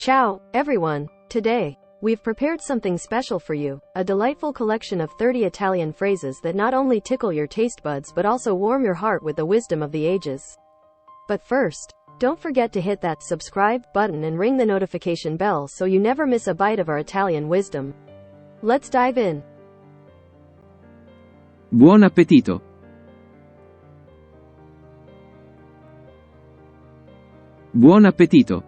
Ciao, everyone. Today, we've prepared something special for you, a delightful collection of 30 Italian phrases that not only tickle your taste buds but also warm your heart with the wisdom of the ages. But first, don't forget to hit that subscribe button and ring the notification bell so you never miss a bite of our Italian wisdom. Let's dive in. Buon appetito! Buon appetito!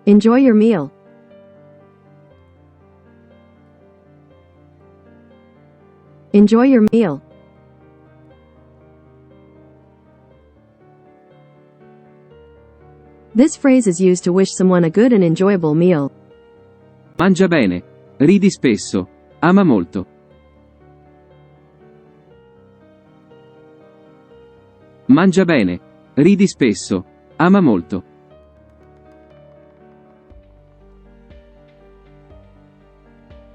Enjoy your meal. Enjoy your meal. This phrase is used to wish someone a good and enjoyable meal. Mangia bene. Ridi spesso. Ama molto. Mangia bene. Ridi spesso. Ama molto.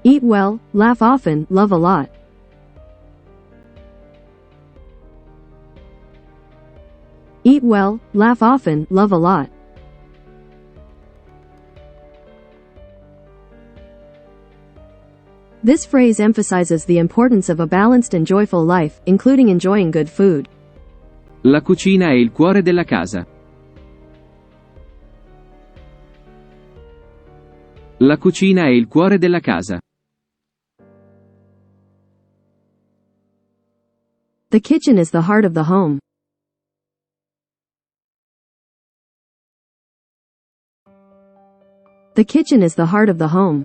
Eat well, laugh often, love a lot. Eat well, laugh often, love a lot. This phrase emphasizes the importance of a balanced and joyful life, including enjoying good food. La cucina è il cuore della casa. La cucina è il cuore della casa. The kitchen is the heart of the home. The kitchen is the heart of the home.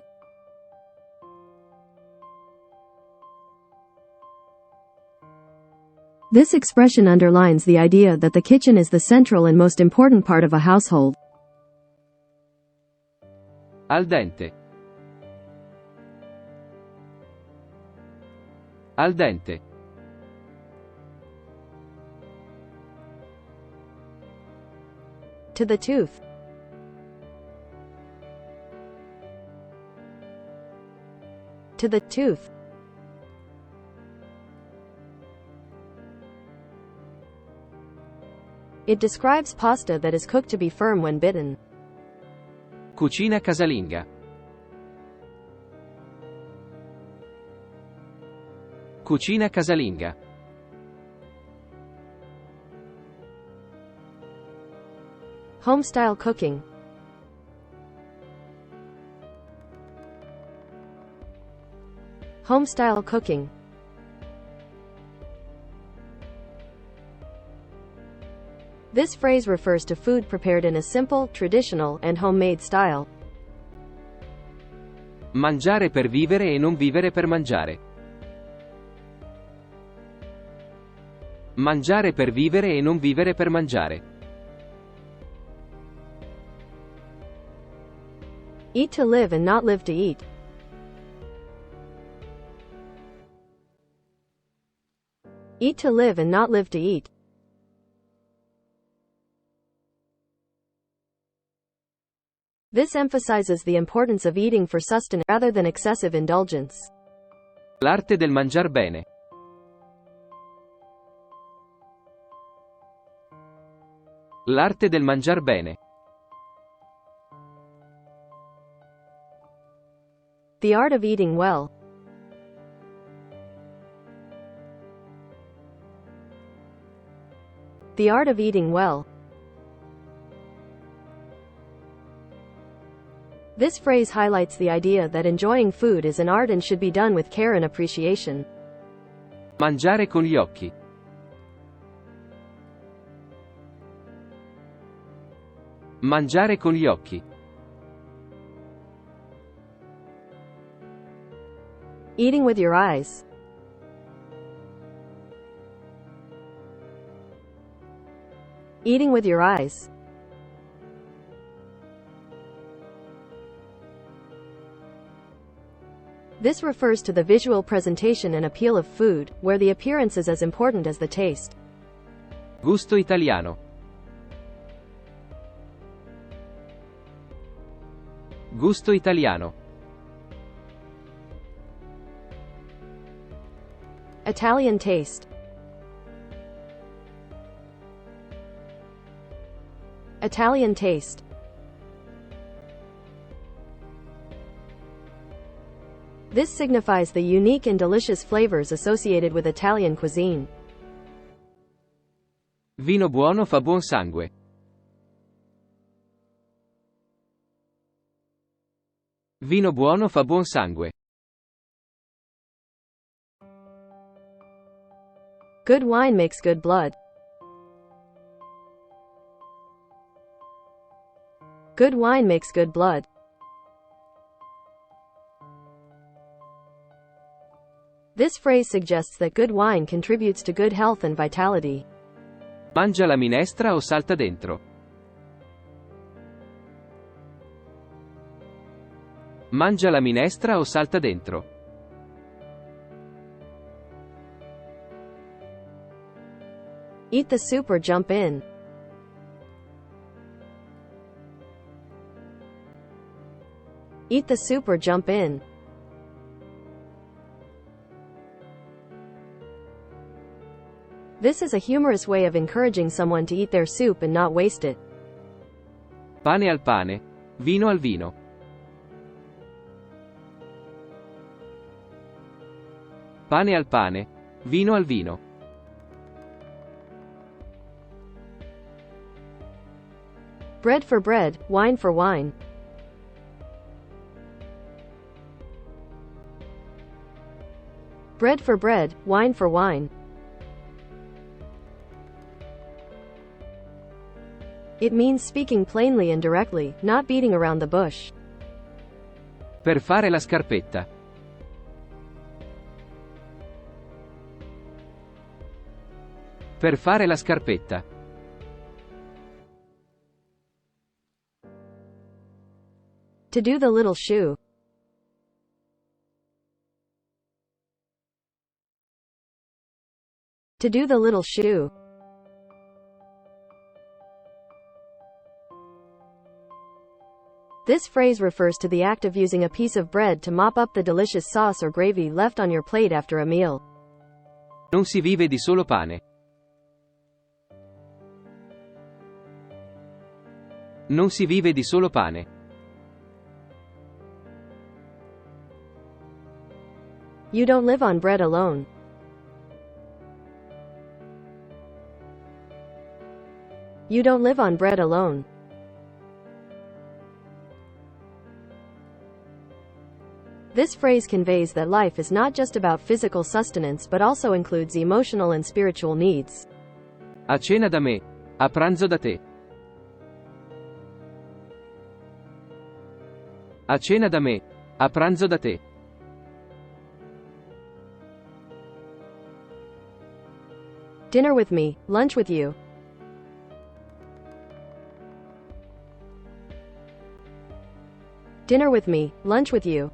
This expression underlines the idea that the kitchen is the central and most important part of a household. Al dente. Al dente. To the tooth. To the tooth. It describes pasta that is cooked to be firm when bitten. Cucina casalinga. Cucina casalinga. Home-style cooking. Home-style cooking. This phrase refers to food prepared in a simple, traditional, and homemade style. Mangiare per vivere e non vivere per mangiare. Mangiare per vivere e non vivere per mangiare. Eat to live and not live to eat. Eat to live and not live to eat. This emphasizes the importance of eating for sustenance rather than excessive indulgence. L'arte del mangiar bene. L'arte del mangiar bene. The art of eating well. The art of eating well. This phrase highlights the idea that enjoying food is an art and should be done with care and appreciation. Mangiare con gli occhi. Mangiare con gli occhi. Eating with your eyes. Eating with your eyes. This refers to the visual presentation and appeal of food, where the appearance is as important as the taste. Gusto italiano. Gusto italiano. Italian taste. Italian taste. This signifies the unique and delicious flavors associated with Italian cuisine. Vino buono fa buon sangue. Vino buono fa buon sangue. Good wine makes good blood. Good wine makes good blood. This phrase suggests that good wine contributes to good health and vitality. Mangia la minestra o salta dentro. Mangia la minestra o salta dentro. Eat the soup or jump in. Eat the soup or jump in. This is a humorous way of encouraging someone to eat their soup and not waste it. Pane al pane. Vino al vino. Pane al pane. Vino al vino. Bread for bread, wine for wine. Bread for bread, wine for wine. It means speaking plainly and directly, not beating around the bush. Per fare la scarpetta. Per fare la scarpetta. To do the little shoe. To do the little shoe. This phrase refers to the act of using a piece of bread to mop up the delicious sauce or gravy left on your plate after a meal. Non si vive di solo pane. Non si vive di solo pane. You don't live on bread alone. You don't live on bread alone. This phrase conveys that life is not just about physical sustenance but also includes emotional and spiritual needs. A cena da me. A pranzo da te. A cena da me. A pranzo da te. Dinner with me, lunch with you. Dinner with me, lunch with you.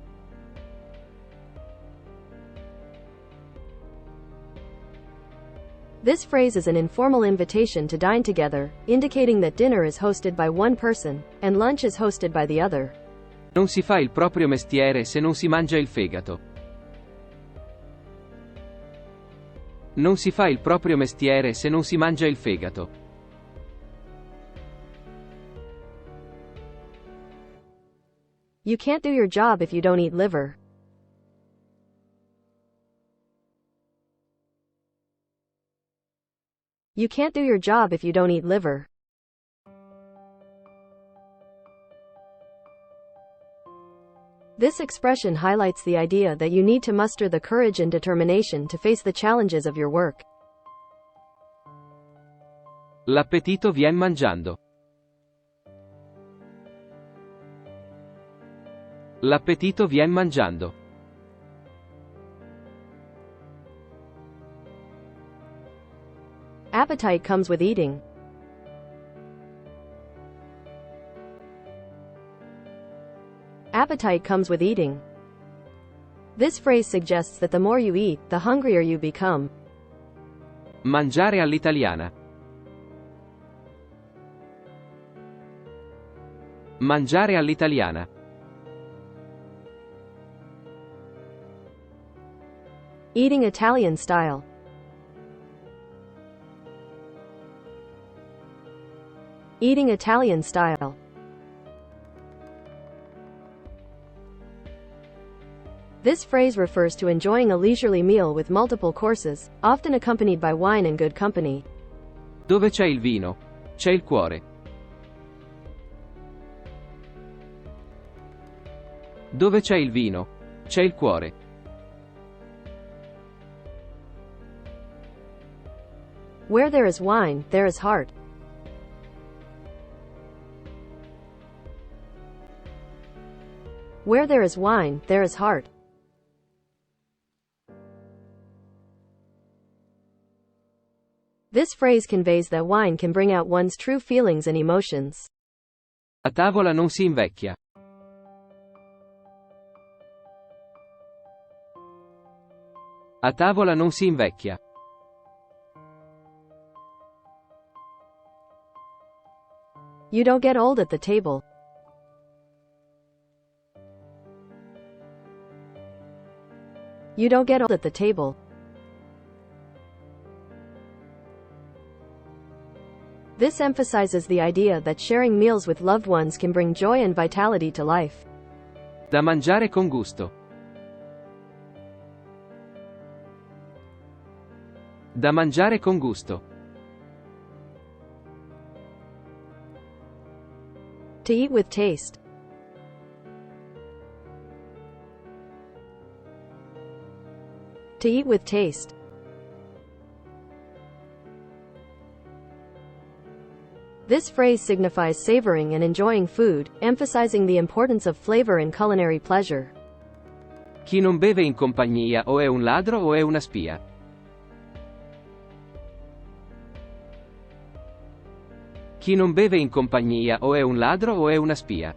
This phrase is an informal invitation to dine together, indicating that dinner is hosted by one person, and lunch is hosted by the other. Non si fa il proprio mestiere se non si mangia il fegato. Non si fa il proprio mestiere se non si mangia il fegato. You can't do your job if you don't eat liver. You can't do your job if you don't eat liver. This expression highlights the idea that you need to muster the courage and determination to face the challenges of your work. L'appetito vien mangiando. L'appetito vien mangiando. Appetite comes with eating. Appetite comes with eating. This phrase suggests that the more you eat, the hungrier you become. Mangiare all'italiana. Mangiare all'italiana. Eating Italian style. Eating Italian style. This phrase refers to enjoying a leisurely meal with multiple courses, often accompanied by wine and good company. Dove c'è il vino, c'è il cuore. Dove c'è il vino, c'è il cuore. Where there is wine, there is heart. Where there is wine, there is heart. This phrase conveys that wine can bring out one's true feelings and emotions. A tavola non si invecchia. A tavola non si invecchia. You don't get old at the table. You don't get old at the table. This emphasizes the idea that sharing meals with loved ones can bring joy and vitality to life. Da mangiare con gusto. Da mangiare con gusto. To eat with taste. To eat with taste. This phrase signifies savoring and enjoying food, emphasizing the importance of flavor and culinary pleasure. Chi non beve in compagnia o è un ladro o è una spia. Chi non beve in compagnia o è un ladro o è una spia.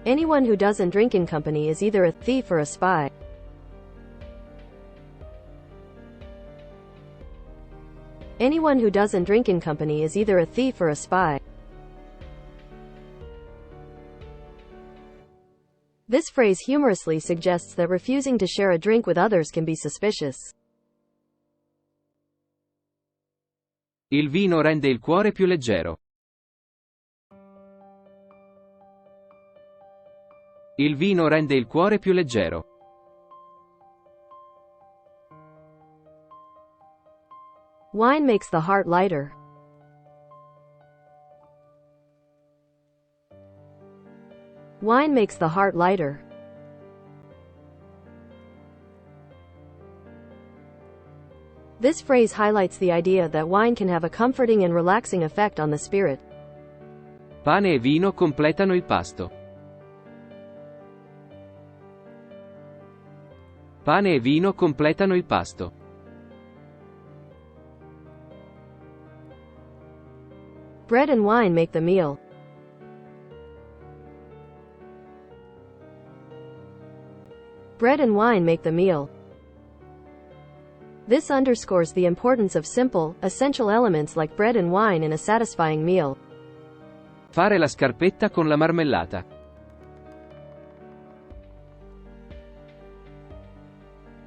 Anyone who doesn't drink in company is either a thief or a spy. Anyone who doesn't drink in company is either a thief or a spy. This phrase humorously suggests that refusing to share a drink with others can be suspicious. Il vino rende il cuore più leggero. Il vino rende il cuore più leggero. Wine makes the heart lighter. Wine makes the heart lighter. This phrase highlights the idea that wine can have a comforting and relaxing effect on the spirit. Pane e vino completano il pasto. Pane e vino completano il pasto. Bread and wine make the meal. Bread and wine make the meal. This underscores the importance of simple, essential elements like bread and wine in a satisfying meal. Fare la scarpetta con la marmellata.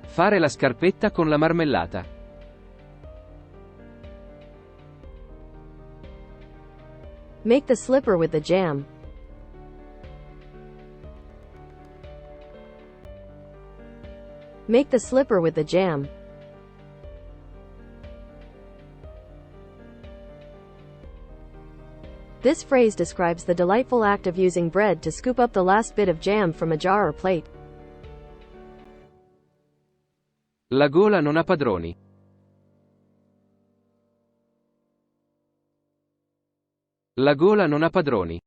Fare la scarpetta con la marmellata. Make the slipper with the jam. Make the slipper with the jam. This phrase describes the delightful act of using bread to scoop up the last bit of jam from a jar or plate. La gola non ha padroni. La gola non ha padroni.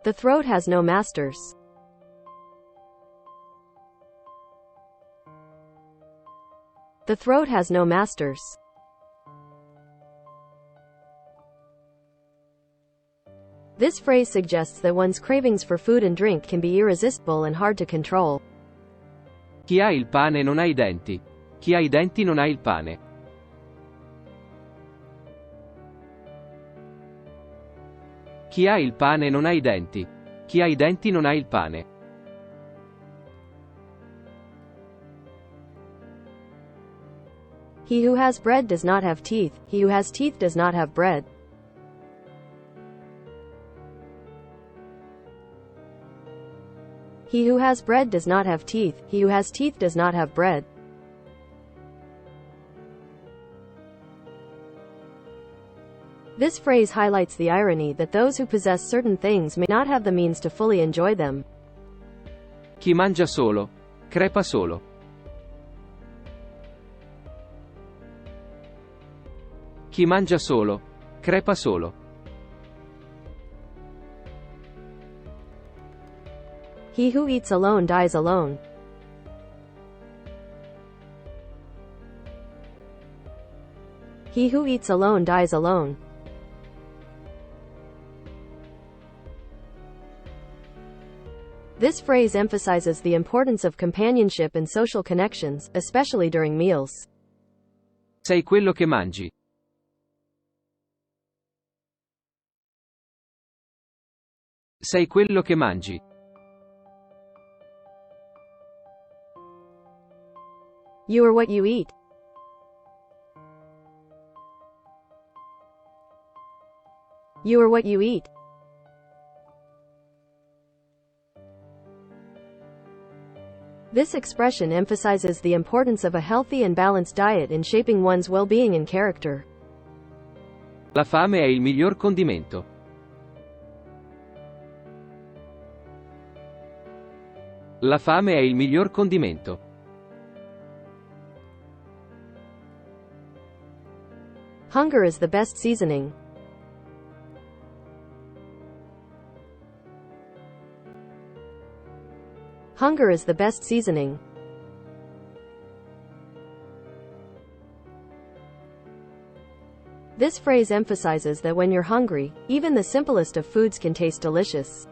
The throat has no masters. The throat has no masters. This phrase suggests that one's cravings for food and drink can be irresistible and hard to control. Chi ha il pane non ha i denti. Chi ha i denti non ha il pane. Chi ha il pane non ha i denti. Chi ha i denti non ha il pane. He who has bread does not have teeth. He who has teeth does not have bread. He who has bread does not have teeth. He who has teeth does not have bread. This phrase highlights the irony that those who possess certain things may not have the means to fully enjoy them. Chi mangia solo, crepa solo. Chi mangia solo, crepa solo. He who eats alone dies alone. He who eats alone dies alone. This phrase emphasizes the importance of companionship and social connections, especially during meals. Sei quello che mangi. Sei quello che mangi. You are what you eat. You are what you eat. This expression emphasizes the importance of a healthy and balanced diet in shaping one's well-being and character. La fame è il miglior condimento. La fame è il miglior condimento. Hunger is the best seasoning. Hunger is the best seasoning. This phrase emphasizes that when you're hungry, even the simplest of foods can taste delicious.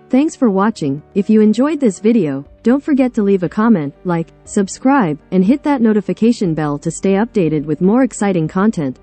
Thanks for watching. If you enjoyed this video, don't forget to leave a comment, like, subscribe, and hit that notification bell to stay updated with more exciting content.